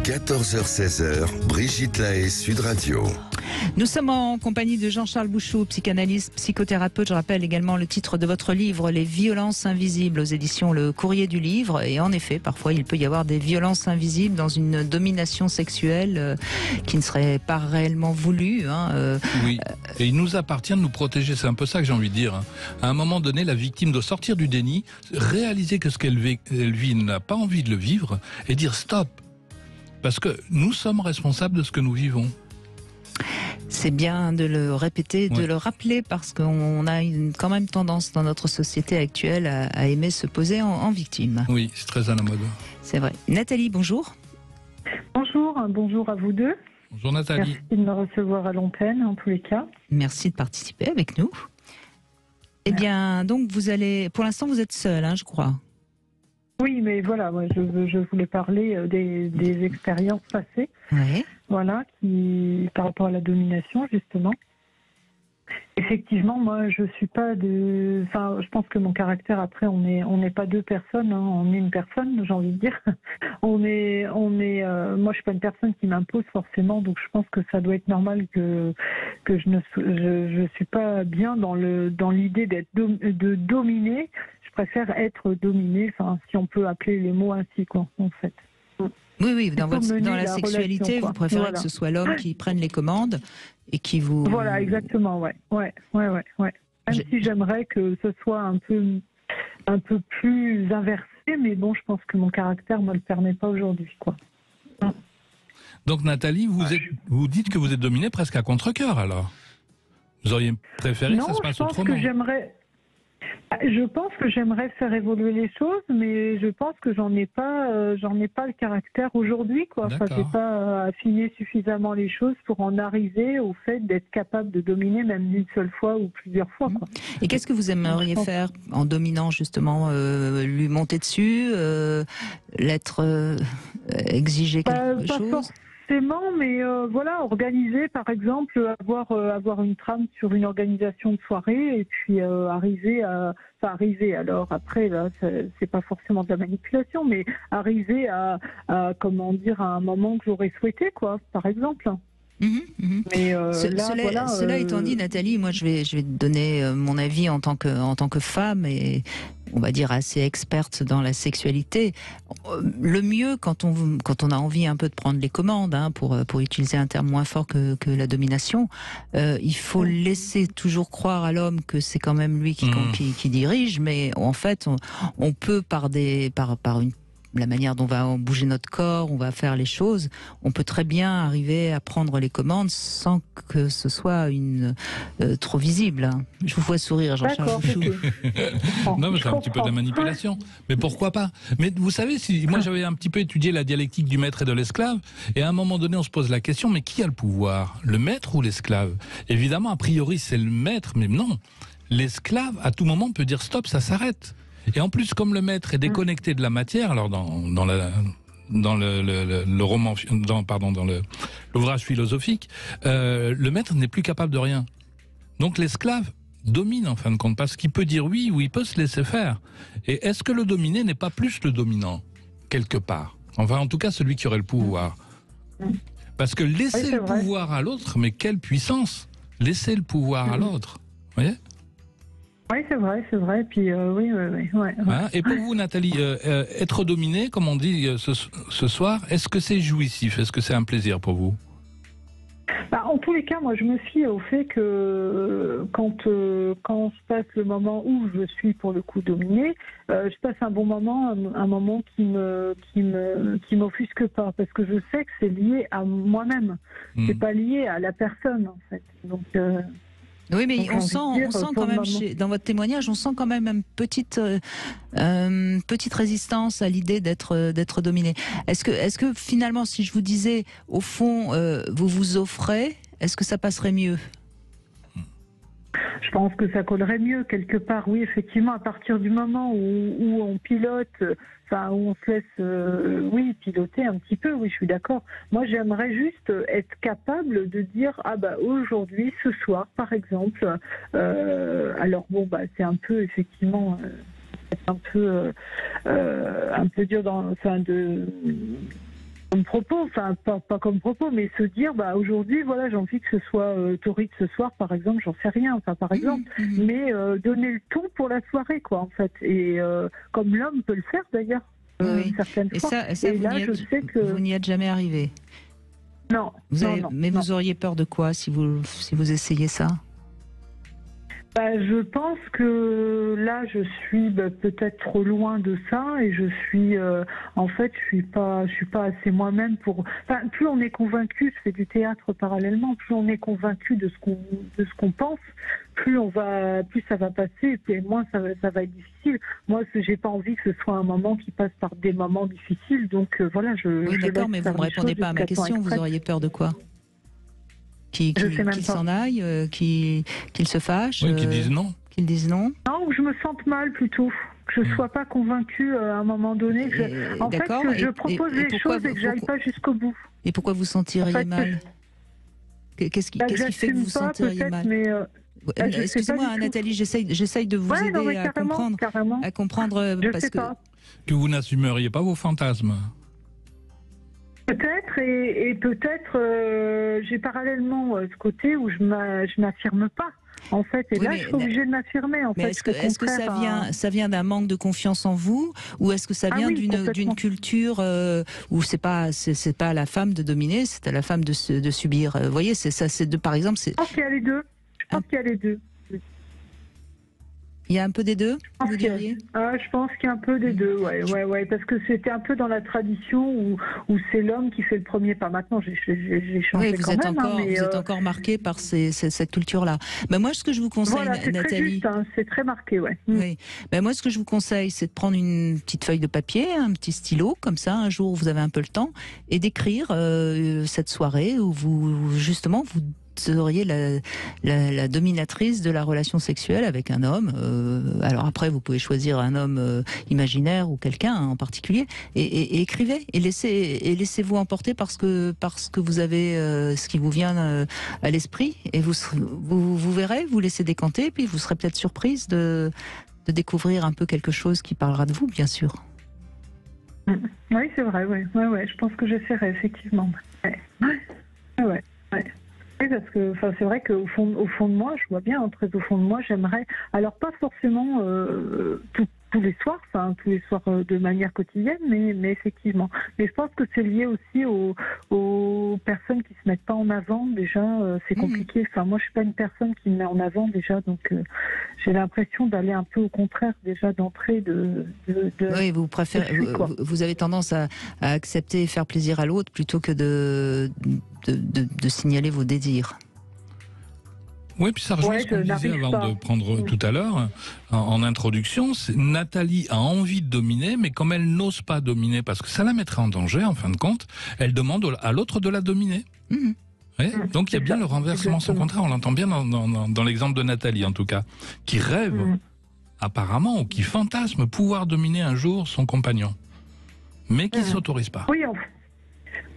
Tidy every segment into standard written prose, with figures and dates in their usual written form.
14h-16h, Brigitte Lahaie, Sud Radio. Nous sommes en compagnie de Jean-Charles Bouchot, psychanalyste, psychothérapeute. Je rappelle également le titre de votre livre, Les violences invisibles, aux éditions Le Courrier du Livre. Et en effet, parfois, il peut y avoir des violences invisibles dans une domination sexuelle qui ne serait pas réellement voulue. Oui, et il nous appartient de nous protéger. C'est un peu ça que j'ai envie de dire. À un moment donné, la victime doit sortir du déni, réaliser que ce qu'elle vit n'a pas envie de le vivre et dire stop. Parce que nous sommes responsables de ce que nous vivons. C'est bien de le répéter, de le rappeler, parce qu'on a quand même tendance dans notre société actuelle à aimer se poser en victime. Oui, c'est très à la mode. C'est vrai. Nathalie, bonjour. Bonjour à vous deux. Bonjour Nathalie. Merci de me recevoir à l'antenne en tous les cas. Merci de participer avec nous. Eh bien, donc pour l'instant vous êtes seule, je crois. Oui, mais voilà, moi, je voulais parler des expériences passées, voilà, par rapport à la domination, justement. Effectivement, moi, je suis pas je pense que mon caractère, après, on n'est pas deux personnes, on est une personne, j'ai envie de dire. Moi, je suis pas une personne qui m'impose forcément, donc je pense que ça doit être normal que je suis pas bien dans l'idée de dominer. Je préfère être dominée, si on peut appeler les mots ainsi, quoi, en fait. Oui, dans la sexualité, relation, vous préférez que ce soit l'homme qui prenne les commandes et qui vous... Voilà, exactement, ouais. Même si j'aimerais que ce soit un peu plus inversé, mais bon, je pense que mon caractère ne me le permet pas aujourd'hui, quoi. Donc Nathalie, vous dites que vous êtes dominée presque à contre-cœur, alors. Vous auriez préféré que ça se passe autrement? Je pense que j'aimerais faire évoluer les choses, mais je pense que j'en ai pas le caractère aujourd'hui, quoi. J'ai pas affiné suffisamment les choses pour en arriver au fait d'être capable de dominer même d'une seule fois ou plusieurs fois, quoi. Et qu'est-ce que vous aimeriez faire en dominant, justement, lui monter dessus, exiger quelque chose? Mais voilà, organiser, par exemple, avoir une trame sur une organisation de soirée et puis arriver, alors après, là, c'est pas forcément de la manipulation, mais arriver à un moment que j'aurais souhaité, quoi, par exemple. Mais cela étant dit, Nathalie, moi je vais te donner mon avis en tant que femme et on va dire assez experte dans la sexualité. Le mieux quand on a envie un peu de prendre les commandes, pour utiliser un terme moins fort que la domination, il faut laisser toujours croire à l'homme que c'est quand même lui qui dirige, mais en fait on peut par la manière dont on va bouger notre corps, on va faire les choses, on peut très bien arriver à prendre les commandes sans que ce soit trop visible. Je vous vois sourire, Jean-Charles Bouchot. Non, mais c'est un petit peu de la manipulation. Mais pourquoi pas? Mais vous savez, moi j'avais un petit peu étudié la dialectique du maître et de l'esclave, et à un moment donné on se pose la question, mais qui a le pouvoir? Le maître ou l'esclave? Évidemment, a priori c'est le maître, mais non. L'esclave, à tout moment, peut dire stop, ça s'arrête. Et en plus, comme le maître est déconnecté de la matière, alors dans l'ouvrage philosophique, le maître n'est plus capable de rien. Donc l'esclave domine en fin de compte, parce qu'il peut dire oui ou il peut se laisser faire. Et est-ce que le dominé n'est pas plus le dominant, quelque part? Enfin, en tout cas, celui qui aurait le pouvoir. Parce que laisser le pouvoir à l'autre, mais quelle puissance! Laisser le pouvoir à l'autre, vous voyez? Oui, c'est vrai. Puis oui. Et pour vous, Nathalie, être dominée, comme on dit ce soir, est-ce que c'est jouissif? Est-ce que c'est un plaisir pour vous? En tous les cas, moi, je me fie au fait que quand se passe le moment où je suis pour le coup dominée, je passe un bon moment, un moment qui m'offusque pas, parce que je sais que c'est lié à moi-même. C'est pas lié à la personne, en fait. Donc oui, mais on sent quand même, dans votre témoignage, on sent quand même une petite résistance à l'idée d'être dominé. Est-ce que finalement, si je vous disais, au fond, vous vous offrez, est-ce que ça passerait mieux? Je pense que ça collerait mieux quelque part, oui, effectivement, à partir du moment où on pilote, où on se laisse, piloter un petit peu, oui, je suis d'accord. Moi, j'aimerais juste être capable de dire, aujourd'hui, ce soir, par exemple, alors bon, c'est un peu, effectivement, un peu dur comme propos, enfin pas comme propos, mais se dire aujourd'hui voilà j'ai envie que ce soit torride ce soir par exemple, j'en sais rien, enfin par exemple, mais donner le ton pour la soirée quoi en fait, et comme l'homme peut le faire d'ailleurs certaines fois. Et ça je sais que vous n'y êtes jamais arrivé. Non. Mais vous auriez peur de quoi si vous essayez ça? Je pense que là, je suis peut-être trop loin de ça et je suis, en fait, je suis pas assez moi-même pour. Enfin, plus on est convaincu, je fais du théâtre parallèlement, plus on est convaincu de ce qu'on pense, plus ça va passer et moins ça va être difficile. Moi, j'ai pas envie que ce soit un moment qui passe par des moments difficiles, donc voilà, Oui, d'accord, mais vous me répondez pas à ma question. Vous auriez peur de quoi? Qu'il s'en aille, qu'il se fâche, qu'ils disent non. Qu'ils disent non. Non, ou que je me sente mal plutôt, que je ne sois pas convaincue à un moment donné. En fait, que je propose des choses et que je n'aille pas jusqu'au bout. Et pourquoi vous sentiriez mal? Qu'est-ce qui fait que vous sentiriez mal? Excusez-moi, Nathalie, j'essaye de vous aider à comprendre. À comprendre parce que vous n'assumeriez pas vos fantasmes. Peut-être, et peut-être j'ai parallèlement ce côté où je m'affirme pas, en fait, et là je suis obligée de m'affirmer. En fait, est-ce que ça vient d'un manque de confiance en vous, ou est-ce que ça vient d'une culture où c'est pas à la femme de dominer, c'est à la femme de subir? Vous voyez, par exemple, Je pense qu'il y a les deux. Il y a un peu des deux, vous diriez? Je pense qu'il y a un peu des deux, ouais, parce que c'était un peu dans la tradition où c'est l'homme qui fait le premier pas. Maintenant, j'ai changé vous êtes encore marqué par cette culture-là. Moi, ce que je vous conseille, Nathalie... C'est très marqué, ouais. Oui. Moi, ce que je vous conseille, c'est de prendre une petite feuille de papier, un petit stylo, comme ça, un jour où vous avez un peu le temps, et d'écrire cette soirée où vous seriez la dominatrice de la relation sexuelle avec un homme. Alors après, vous pouvez choisir un homme imaginaire ou quelqu'un en particulier, et écrivez, et laissez-vous emporter par ce que vous avez, ce qui vous vient à l'esprit, et vous verrez, vous laissez décanter, puis vous serez peut-être surprise de découvrir un peu quelque chose qui parlera de vous, bien sûr. Oui, c'est vrai, ouais, je pense que j'essaierai, effectivement. Ouais. Oui, parce que c'est vrai qu'au fond de moi, je vois bien, très au fond de moi, j'aimerais, alors pas forcément tous les soirs, de manière quotidienne, mais effectivement. Mais je pense que c'est lié aussi aux personnes qui se mettent pas en avant. Déjà, c'est compliqué. Moi, je suis pas une personne qui me met en avant déjà, donc j'ai l'impression d'aller un peu au contraire déjà d'entrée de oui, vous préférez, vous avez tendance à accepter et faire plaisir à l'autre plutôt que de signaler vos désirs. Oui, puis ça rejoint ce qu'on disait avant de prendre tout à l'heure, en introduction. Nathalie a envie de dominer, mais comme elle n'ose pas dominer, parce que ça la mettrait en danger, en fin de compte, elle demande à l'autre de la dominer. Oui, donc il y a bien le renversement, son contraire. On l'entend bien dans l'exemple de Nathalie, en tout cas, qui rêve, apparemment, ou qui fantasme pouvoir dominer un jour son compagnon, mais qui ne s'autorise pas. Oui,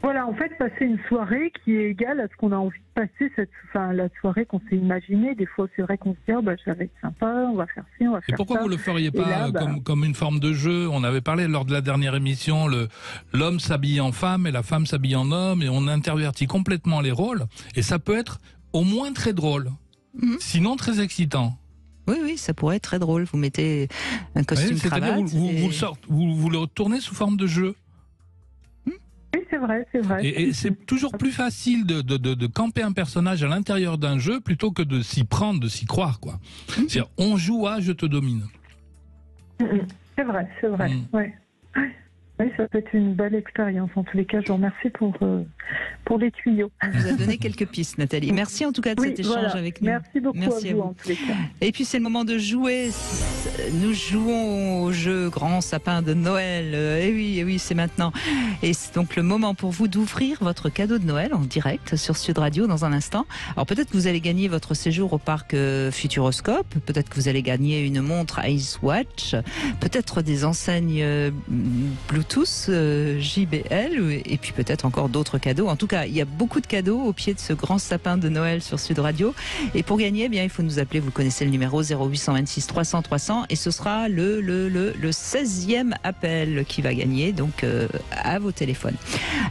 voilà, en fait, passer une soirée qui est égale à ce qu'on a envie de passer, la soirée qu'on s'est imaginée. Des fois, c'est vrai qu'on se dit, ça va être sympa, on va faire ci, on va faire ça. Et pourquoi vous ne le feriez pas comme une forme de jeu? On avait parlé lors de la dernière émission, l'homme s'habille en femme et la femme s'habille en homme, et on intervertit complètement les rôles. Et ça peut être au moins très drôle, sinon très excitant. Oui, ça pourrait être très drôle. Vous mettez un costume cravate. Vous le tournez sous forme de jeu. Oui, c'est vrai. Et c'est toujours plus facile de camper un personnage à l'intérieur d'un jeu plutôt que de s'y prendre, de s'y croire, quoi. C'est-à-dire, on joue à je te domine. C'est vrai. Oui, ça peut être une belle expérience. En tous les cas, je vous remercie pour les tuyaux. On vous a donné quelques pistes, Nathalie. Merci en tout cas de cet échange avec nous. Merci beaucoup à vous, en tous les cas. Et puis c'est le moment de jouer. Nous jouons au jeu Grand Sapin de Noël. Et oui, c'est maintenant. Et c'est donc le moment pour vous d'ouvrir votre cadeau de Noël en direct sur Sud Radio dans un instant. Alors peut-être que vous allez gagner votre séjour au parc Futuroscope. Peut-être que vous allez gagner une montre Ice Watch. Peut-être des enseignes Bluetooth tous, JBL, et puis peut-être encore d'autres cadeaux. En tout cas, il y a beaucoup de cadeaux au pied de ce grand sapin de Noël sur Sud Radio. Et pour gagner, eh bien, il faut nous appeler, vous connaissez le numéro 0826 300 300, et ce sera le 16e appel qui va gagner, donc à vos téléphones.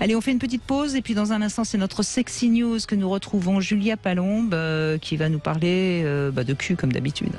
Allez, on fait une petite pause, et puis dans un instant, c'est notre Sexy News que nous retrouvons Julia Palombe, qui va nous parler de cul comme d'habitude.